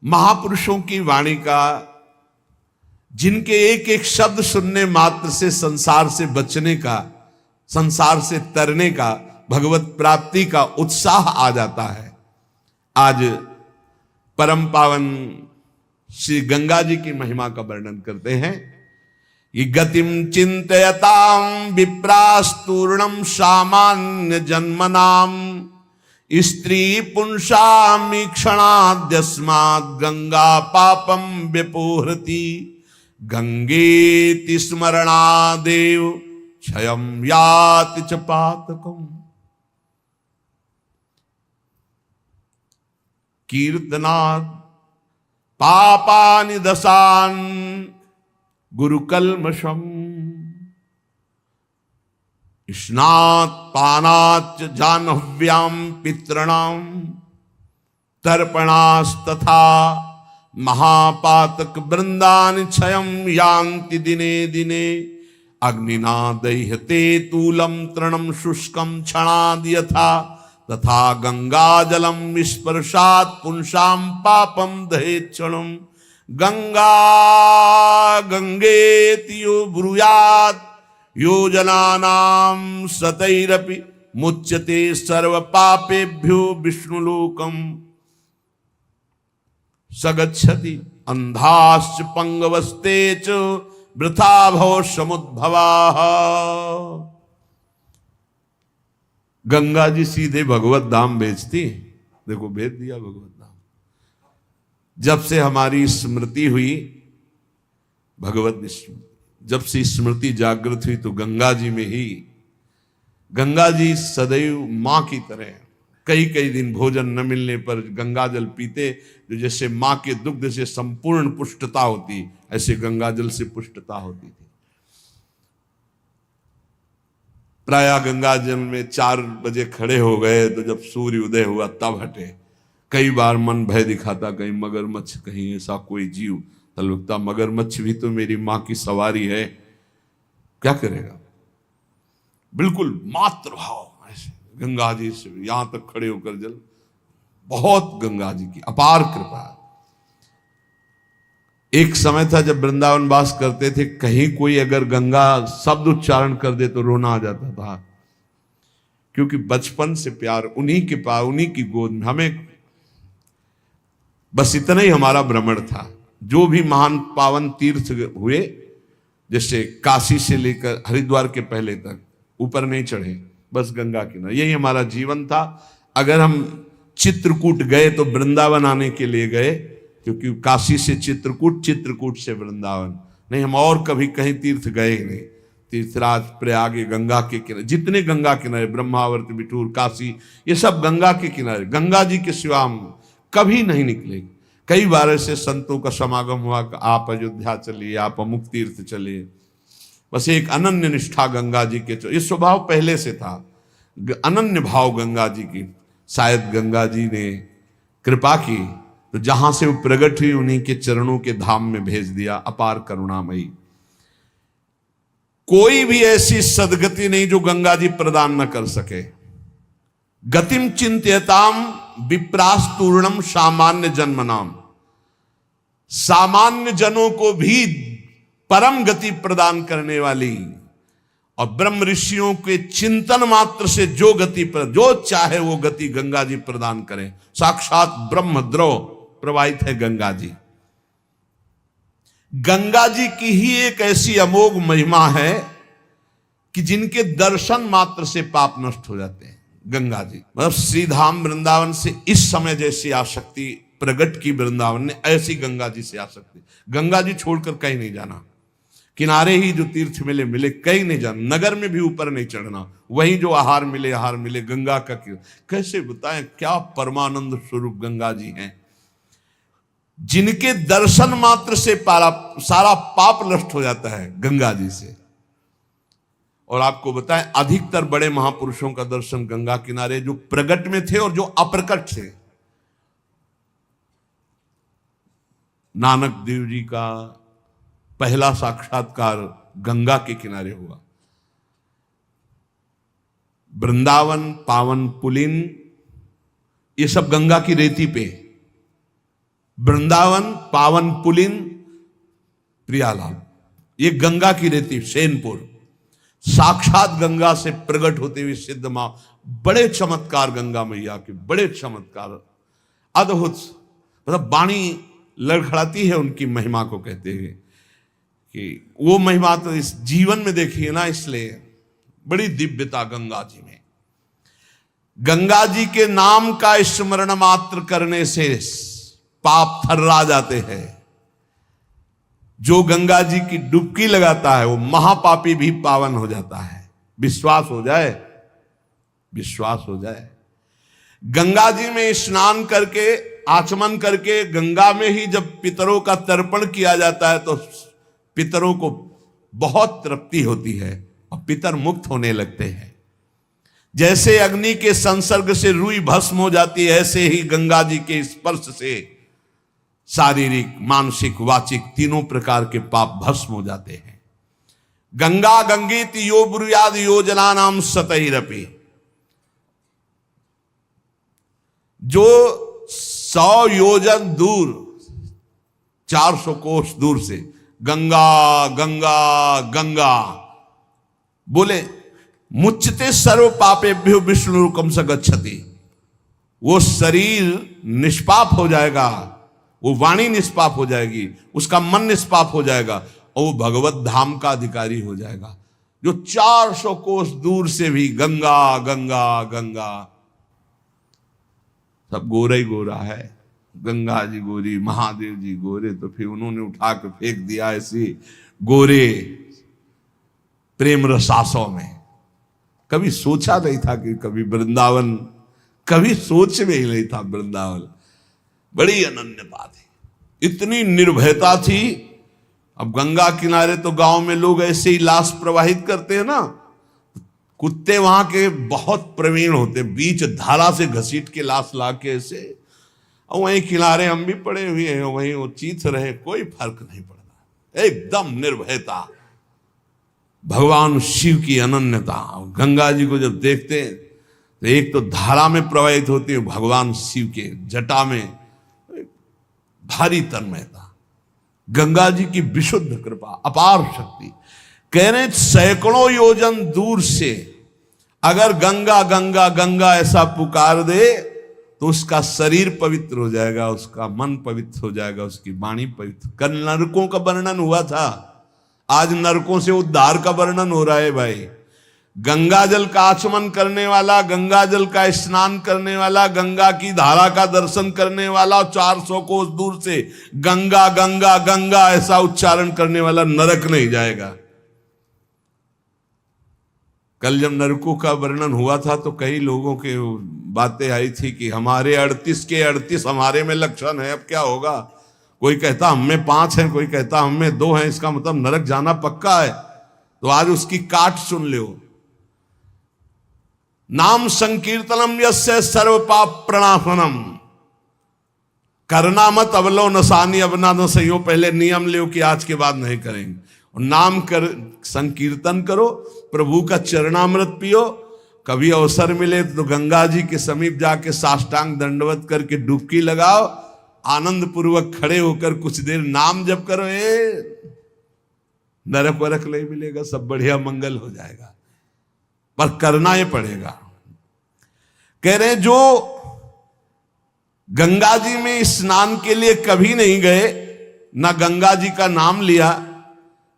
महापुरुषों की वाणी का, जिनके एक एक शब्द सुनने मात्र से संसार से बचने का, संसार से तरने का, भगवत प्राप्ति का उत्साह आ जाता है। आज परम पावन श्री गंगा जी की महिमा का वर्णन करते हैं। ये गतिम चिंतयताम विप्रास्तूर्णम सामान्य जन्मनाम स्त्री पुंसामीक्षणाद्यस्मात् गंगा पापम व्यपोहृति गंगेति स्मरणादेव क्षयं याति च पातकम्। कीर्तनात् पापानि दशान् गुरुकल्मषम् स्नात् पानात् जाह्नव्यां पितॄणां तर्पणास्तथा महापातक वृंदानि क्षयं यान्ति दिने दिने अग्निना दह्यते तूलं तृणं शुष्कं क्षणाद् यथा तथा गंगाजलं स्पर्शात् पुंसां पापं दहेत् क्षणं। गंगा गंगेति यो ब्रूयात् योजनानां सतैरपि मुच्यते सर्व पापेभ्यो विष्णुलोकम् सगच्छति अंधाश्च पंगवस्ते च वृथा भव समुद्भवाः। गंगा जी सीधे भगवत धाम भेजती। देखो भेज दिया भगवत धाम। जब से हमारी स्मृति हुई, भगवत जब से स्मृति जागृत हुई तो गंगा जी में ही, गंगा जी सदैव मां की तरह, कई कई दिन भोजन न मिलने पर गंगा जल पीते, जो जैसे मां के दुग्ध से संपूर्ण पुष्टता होती, ऐसे गंगा जल से पुष्टता होती थी। प्रायः गंगा जल में 4 बजे खड़े हो गए तो जब सूर्य उदय हुआ तब हटे। कई बार मन भय दिखाता, कहीं मगरमच्छ, कहीं ऐसा कोई जीव, तब लगता मगरमच्छ भी तो मेरी मां की सवारी है, क्या करेगा। बिल्कुल मातृभाव ऐसे गंगा जी से यहां तक खड़े होकर जल, बहुत गंगा जी की अपार कृपा। एक समय था जब वृंदावन वास करते थे, कहीं कोई अगर गंगा शब्द उच्चारण कर दे तो रोना आ जाता था, क्योंकि बचपन से प्यार उन्हीं के पास, उन्हीं की गोद में, हमें बस इतना ही हमारा भ्रमण था। जो भी महान पावन तीर्थ हुए, जैसे काशी से लेकर हरिद्वार के पहले तक, ऊपर नहीं चढ़े, बस गंगा किनारे, यही हमारा जीवन था। अगर हम चित्रकूट गए तो वृंदावन आने के लिए गए, क्योंकि काशी से चित्रकूट, चित्रकूट से वृंदावन, नहीं हम और कभी कहीं तीर्थ गए ही नहीं। तीर्थराज, प्रयाग, गंगा के किनारे, जितने गंगा किनारे, ब्रह्मावर्त, बिठूर, काशी, ये सब गंगा के किनारे, गंगा जी के सिवा हम कभी नहीं निकले। कई बार ऐसे संतों का समागम हुआ कि आप अयोध्या चलिए, आप अमुक तीर्थ चलिए। बस एक अनन्य निष्ठा गंगा जी के, ये स्वभाव पहले से था, अनन्य भाव गंगा जी की। शायद गंगा जी ने कृपा की तो जहां से वो प्रकट हुई उन्हीं के चरणों के धाम में भेज दिया। अपार करुणामयी, कोई भी ऐसी सदगति नहीं जो गंगा जी प्रदान न कर सके। गतिम चिंत्यताम विप्रास्तूर्णम सामान्य जन्मनाम, सामान्य जनों को भी परम गति प्रदान करने वाली, और ब्रह्म ऋषियों के चिंतन मात्र से जो गति पर, जो चाहे वो गति गंगा जी प्रदान करें। साक्षात ब्रह्म द्रव प्रवाहित है गंगा जी। गंगा जी की ही एक ऐसी अमोघ महिमा है कि जिनके दर्शन मात्र से पाप नष्ट हो जाते हैं। गंगा जी मतलब श्रीधाम वृंदावन से इस समय जैसी आसक्ति प्रकट की वृंदावन ने, ऐसी गंगा जी से आसक्ति। गंगा जी छोड़कर कहीं नहीं जाना, किनारे ही जो तीर्थ मिले मिले, कहीं नहीं जाना, नगर में भी ऊपर नहीं चढ़ना, वहीं जो आहार मिले आहार मिले। गंगा का कैसे बताएं, क्या परमानंद स्वरूप गंगा जी हैं, जिनके दर्शन मात्र से सारा पाप नष्ट हो जाता है गंगा जी से। और आपको बताएं, अधिकतर बड़े महापुरुषों का दर्शन गंगा किनारे, जो प्रकट में थे और जो अप्रकट थे। नानक देव जी का पहला साक्षात्कार गंगा के किनारे हुआ। वृंदावन, पावन पुलिन, ये सब गंगा की रेती पे। वृंदावन, पावन पुलिन, प्रियालाल, ये गंगा की रेती सेनपुर, साक्षात गंगा से प्रकट होती हुई सिद्ध मां, बड़े चमत्कार गंगा मैया के, बड़े चमत्कार, अद्भुत, मतलब वाणी लड़खड़ाती है उनकी महिमा को। कहते हैं कि वो महिमा तो इस जीवन में देखिए ना, इसलिए बड़ी दिव्यता गंगा जी में। गंगा जी के नाम का स्मरण मात्र करने से पाप थर्रा जाते हैं। जो गंगा जी की डुबकी लगाता है वो महापापी भी पावन हो जाता है। विश्वास हो जाए, विश्वास हो जाए। गंगा जी में स्नान करके, आचमन करके, गंगा में ही जब पितरों का तर्पण किया जाता है तो पितरों को बहुत तृप्ति होती है और पितर मुक्त होने लगते हैं। जैसे अग्नि के संसर्ग से रुई भस्म हो जाती है, ऐसे ही गंगा जी के स्पर्श से शारीरिक, मानसिक, वाचिक तीनों प्रकार के पाप भस्म हो जाते हैं। गंगा गंगीत यो ब्रुयाद योजना नाम सतैरपि, जो 100 योजन दूर, 400 कोस दूर से गंगा गंगा गंगा बोले, मुच्यते सर्व पापेभ्यो विष्णुरुकम स गच्छति, वो शरीर निष्पाप हो जाएगा, वो वाणी निष्पाप हो जाएगी, उसका मन निष्पाप हो जाएगा और वो भगवत धाम का अधिकारी हो जाएगा। जो 400 कोस दूर से भी गंगा गंगा गंगा, सब गोरा ही गोरा है। गंगा जी गोरी, महादेव जी गोरे, तो फिर उन्होंने उठा के फेंक दिया ऐसी गोरे प्रेम रसासों में। कभी सोचा नहीं था कि कभी वृंदावन, कभी सोच में ही नहीं था वृंदावन। बड़ी अनन्य बात है, इतनी निर्भयता थी। अब गंगा किनारे तो गांव में लोग ऐसे ही लाश प्रवाहित करते हैं ना, कुत्ते वहां के बहुत प्रवीण होते, बीच धारा से घसीट के लाश ला के ऐसे, और वहीं किनारे हम भी पड़े हुए हैं, वहीं वो चीथ रहे, कोई फर्क नहीं पड़ता, एकदम निर्भयता। भगवान शिव की अनन्यता। गंगा जी को जब देखते हैं तो एक तो धारा में प्रवाहित होती है, भगवान शिव के जटा में भारी तन्मयता। गंगा जी की विशुद्ध कृपा, अपार शक्ति। कह रहे सैकड़ों योजन दूर से अगर गंगा गंगा गंगा ऐसा पुकार दे तो उसका शरीर पवित्र हो जाएगा, उसका मन पवित्र हो जाएगा, उसकी वाणी पवित्र। कल नरकों का वर्णन हुआ था, आज नरकों से उद्धार का वर्णन हो रहा है भाई। गंगा जल का आचमन करने वाला, गंगा जल का स्नान करने वाला, गंगा की धारा का दर्शन करने वाला, 400 कोस दूर से गंगा गंगा गंगा ऐसा उच्चारण करने वाला नरक नहीं जाएगा। कल जब नरकों का वर्णन हुआ था तो कई लोगों के बातें आई थी कि हमारे 38 के 38 हमारे में लक्षण है, अब क्या होगा। कोई कहता हम में 5 हैं, कोई कहता हम में 2 हैं, इसका मतलब नरक जाना पक्का है। तो आज उसकी काट सुन लो। नाम संकीर्तनम यस्य सर्व पाप प्रणाशनम, करना मत अवलो नसानी अबना न सही हो, पहले नियम लो कि आज के बाद नहीं करेंगे। और नाम कर संकीर्तन करो, प्रभु का चरणामृत पियो। कभी अवसर मिले तो गंगा जी के समीप जाके साष्टांग दंडवत करके डुबकी लगाओ, आनंद पूर्वक खड़े होकर कुछ देर नाम जप करो, नरक वरक नहीं मिलेगा, सब बढ़िया मंगल हो जाएगा। पर करना ये पड़ेगा। कह रहे जो गंगा जी में स्नान के लिए कभी नहीं गए, ना गंगा जी का नाम लिया,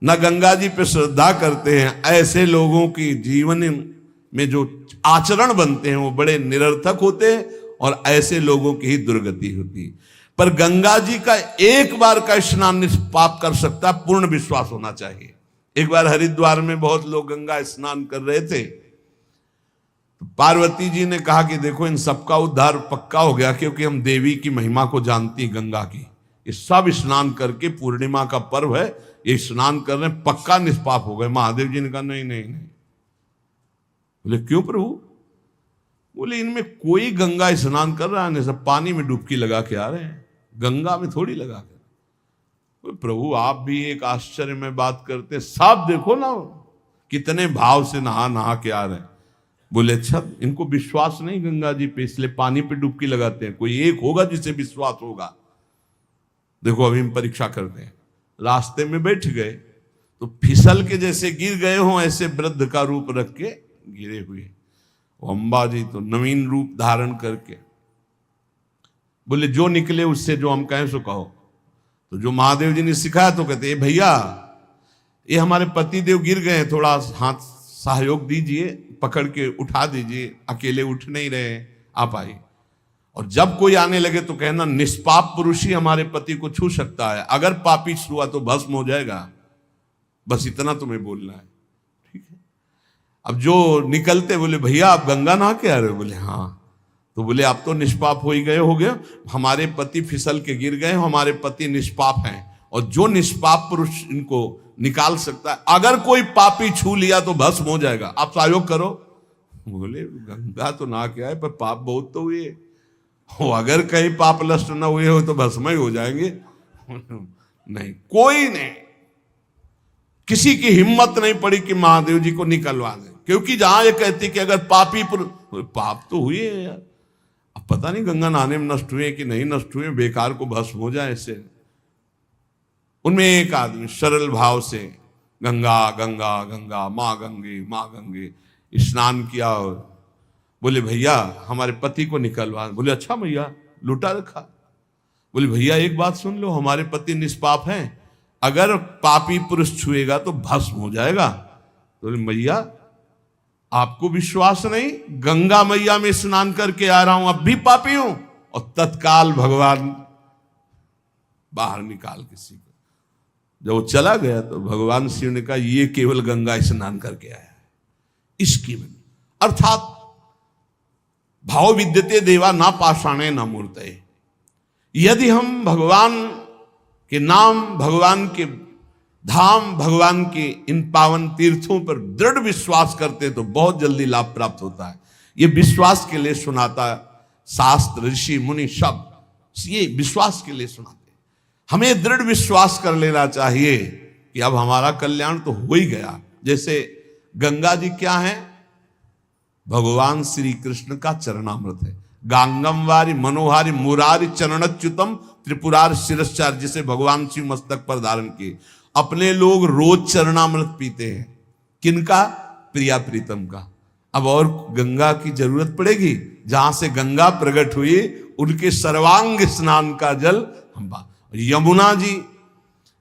ना गंगा जी पे श्रद्धा करते हैं, ऐसे लोगों की जीवन में जो आचरण बनते हैं वो बड़े निरर्थक होते हैं और ऐसे लोगों की ही दुर्गति होती है। पर गंगा जी का एक बार का स्नान निष्पाप कर सकता, पूर्ण विश्वास होना चाहिए। एक बार हरिद्वार में बहुत लोग गंगा स्नान कर रहे थे, तो पार्वती जी ने कहा कि देखो इन सबका उद्धार पक्का हो गया, क्योंकि हम देवी की महिमा को जानती हैं गंगा की। ये सब स्नान करके, पूर्णिमा का पर्व है, ये स्नान कर रहे हैं, पक्का निष्पाप हो गए। महादेव जी ने कहा नहीं नहीं नहीं। बोले क्यों प्रभु? बोले इनमें कोई गंगा स्नान कर रहा है, सब पानी में डुबकी लगा के आ रहे हैं, गंगा में थोड़ी लगा के। बोले प्रभु आप भी एक आश्चर्य में बात करते, सब देखो ना कितने भाव से नहा नहा के आ रहे हैं। बोले अच्छा इनको विश्वास नहीं गंगा जी पे, इसलिए पानी पे डुबकी लगाते हैं। कोई एक होगा जिसे विश्वास होगा। देखो अभी हम परीक्षा करते हैं, रास्ते में बैठ गए तो फिसल के जैसे गिर गए हों ऐसे वृद्ध का रूप रख के गिरे हुए। वो अम्बा जी तो नवीन रूप धारण करके बोले जो निकले उससे जो हम कहें सो कहो। तो जो महादेव जी ने सिखाया तो कहते भैया ये हमारे पति देव गिर गए हैं, थोड़ा हाथ सहयोग दीजिए, पकड़ के उठा दीजिए, अकेले उठ नहीं रहे, आप आइए। और जब कोई आने लगे तो कहना निष्पाप पुरुष ही हमारे पति को छू सकता है, अगर पापी छुआ तो भस्म हो जाएगा, बस इतना तुम्हें बोलना है, ठीक है। अब जो निकलते बोले भैया आप गंगा नहा के आ रहे हो? बोले हाँ। तो बोले आप तो निष्पाप हो ही गए हो गए, हमारे पति फिसल के गिर गए, हमारे पति निष्पाप हैं, और जो निष्पाप पुरुष इनको निकाल सकता है, अगर कोई पापी छू लिया तो भस्म हो जाएगा, आप सहयोग करो। बोले गंगा तो नहा के आए पर पाप बहुत तो हुए, अगर कहीं पाप नष्ट न हुए हो तो भस्म ही हो जाएंगे। नहीं, कोई नहीं, किसी की हिम्मत नहीं पड़ी कि महादेव जी को निकलवा दे, क्योंकि जहां ये कहती कि अगर पापी पाप तो हुए हैं यार, अब पता नहीं गंगा नहाने में नष्ट हुए कि नहीं नष्ट हुए, बेकार को भस्म हो जाए ऐसे। उनमें एक आदमी सरल भाव से गंगा गंगा गंगा माँ गंगे स्नान किया और बोले भैया हमारे पति को निकलवा। बोले अच्छा भैया, लुटा रखा। बोले भैया एक बात सुन लो, हमारे पति निष्पाप हैं, अगर पापी पुरुष छुएगा तो भस्म हो जाएगा। तो बोले भैया आपको विश्वास नहीं, गंगा मैया में स्नान करके आ रहा हूं, अब भी पापी हूं। और तत्काल भगवान बाहर निकाल किसी को। जब वो चला गया तो भगवान शिव ने कहा ये केवल गंगा स्नान करके आया है, इसकी अर्थात भाव विद्यते देवा ना पाषाणे ना मूर्तये। यदि हम भगवान के नाम, भगवान के धाम, भगवान के इन पावन तीर्थों पर दृढ़ विश्वास करते तो बहुत जल्दी लाभ प्राप्त होता है। ये विश्वास के लिए सुनाता शास्त्र, ऋषि मुनि सब ये विश्वास के लिए सुनाते। हमें दृढ़ विश्वास कर लेना चाहिए कि अब हमारा कल्याण तो हो ही गया। जैसे गंगा जी क्या है? भगवान श्री कृष्ण का चरणामृत है। गांगम वारी मनोहारी मुरारी चरणच्युतम त्रिपुरार शिरश्चार, जिसे भगवान शिव मस्तक पर धारण किए। अपने लोग रोज चरणामृत पीते हैं, किनका? प्रिया प्रीतम का। अब और गंगा की जरूरत पड़ेगी? जहां से गंगा प्रकट हुई उनके सर्वांग स्नान का जल हम। यमुना जी,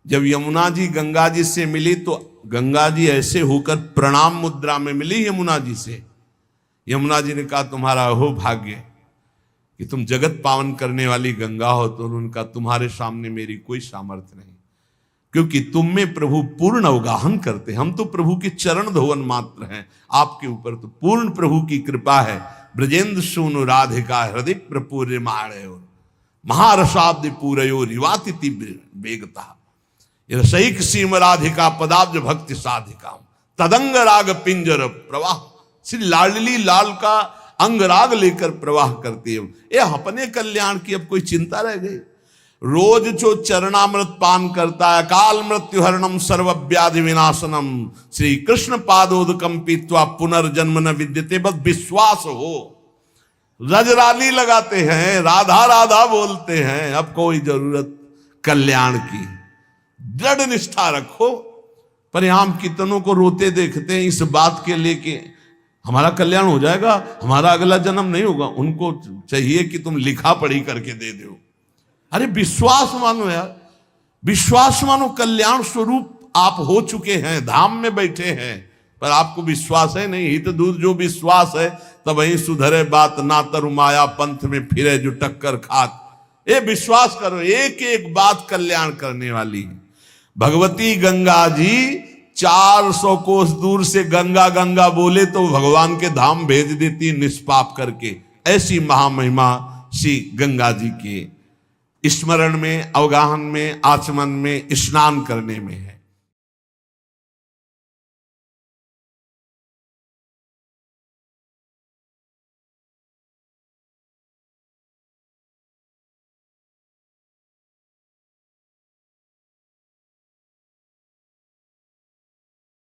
जब यमुना जी गंगा जी से मिली तो गंगा जी ऐसे होकर प्रणाम मुद्रा में मिली यमुना जी से। यमुना जी ने कहा तुम्हारा हो भाग्य कि तुम जगत पावन करने वाली गंगा हो। तो उनका तुम्हारे सामने मेरी कोई सामर्थ्य नहीं, क्योंकि तुम में प्रभु पूर्ण अवगाहन करते, हम तो प्रभु के चरण धोवन मात्र हैं, आपके ऊपर तो पूर्ण प्रभु की कृपा है। ब्रजेंद्र सूनु राधिका हृदय प्रपूर्य माणयो महारसाब्द पूरयो रिवाति वेगता रसैक सीम राधिका पदाब्ज भक्ति साधिका तदंग राग पिंजर प्रवाह। श्री लाडली लाल का अंग राग लेकर प्रवाह करती है। ये अपने कल्याण की अब कोई चिंता रह गई? रोज जो चरणामृत पान करता है, काल मृत्यु हरणम सर्वव्याधि विनाशनम श्री कृष्ण पादोदकम पीत्वा पुनर्जन्म न विद्यते, बस विश्वास हो। रजराली लगाते हैं, राधा राधा बोलते हैं, अब कोई जरूरत कल्याण की। दृढ़ निष्ठा रखो। परिणाम कितनों को रोते देखते हैं इस बात के लिए कि हमारा कल्याण हो जाएगा, हमारा अगला जन्म नहीं होगा। उनको चाहिए कि तुम लिखा पढ़ी करके दे दो। अरे विश्वास मानो यार, विश्वास मानो। कल्याण स्वरूप आप हो चुके हैं, धाम में बैठे हैं, पर आपको विश्वास है नहीं। हित दूर जो विश्वास है तब वही सुधरे बात, ना तरु माया पंथ में फिरे जो टक्कर खात। ये विश्वास करो, एक एक बात कल्याण करने वाली है। भगवती गंगा जी 400 कोस दूर से गंगा गंगा बोले तो भगवान के धाम भेज देती निष्पाप करके। ऐसी महामहिमा श्री गंगा जी के स्मरण में, अवगाहन में, आचमन में, स्नान करने में है।